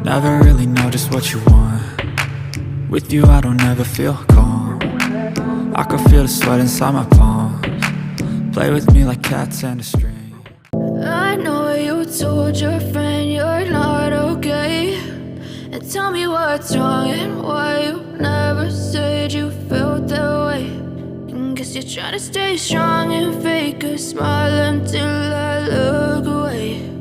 Never really know just what you want. With you I don't ever feel calm. I can feel the sweat inside my palms. Play with me like cats and a string. I know you told your friend you're not okay. And tell me what's wrong and why you never said you felt that way. And guess you're trying to stay strong and fake a smile until I look away.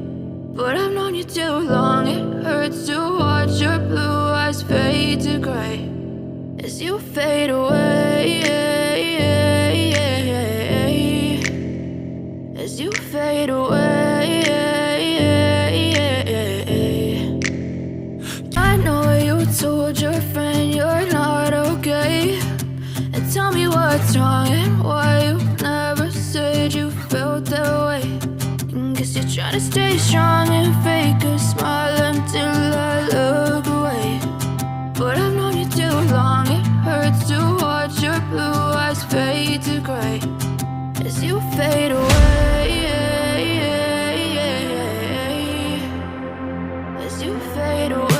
But I've known you too long, it hurts to watch your blue eyes fade to gray as you fade away. As you fade away. I know you told your friend you're not okay. And tell me what's wrong and why you never said you felt that way. And guess you're trying to stay strong and fake a smile until I look away. But I've known you too long, it hurts to watch your blue eyes fade to gray as you fade away. As you fade away.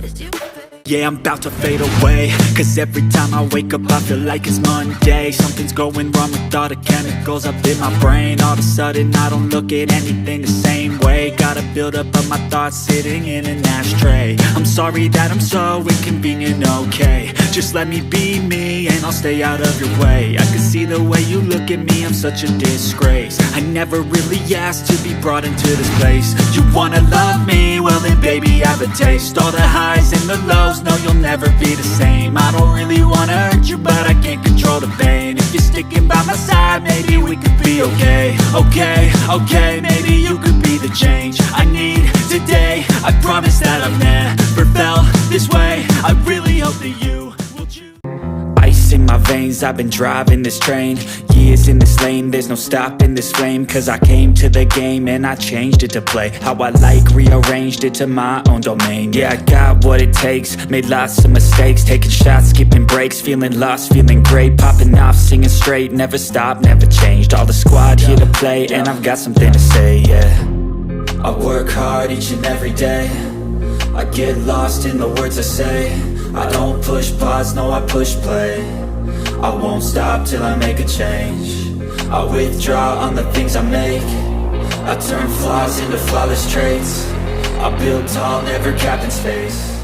As you fade. Yeah, I'm about to fade away. Cause every time I wake up I feel like it's Monday. Something's going wrong with all the chemicals up in my brain. All of a sudden I don't look at anything the same way. Gotta build up of my thoughts sitting in an ashtray. I'm sorry that I'm so inconvenient, okay. Just let me be me and I'll stay out of your way. I can see the way you look at me, I'm such a disgrace. I never really asked to be brought into this place. You wanna love me? Well then baby have a taste. All the highs and the lows, no you'll never be the same. I don't really wanna hurt you but I can't control the pain. If you're sticking by my side maybe we could be okay. Okay, maybe you could be the change I need today. I promise that I've never felt this way. I really hope that you will choose. Ice in my veins, I've been driving this train. Years in this lane, there's no stopping this flame. Cause I came to the game and I changed it to play how I like, rearranged it to my own domain. Yeah, I got what it takes, made lots of mistakes. Taking shots, skipping breaks, feeling lost, feeling great. Popping off, singing straight, never stopped, never changed. All the squad here to play and I've got something to say, yeah. I work hard each and every day. I get lost in the words I say. I don't push pause, no I push play. I won't stop till I make a change. I withdraw on the things I make. I turn flaws into flawless traits. I build tall, never capped in space.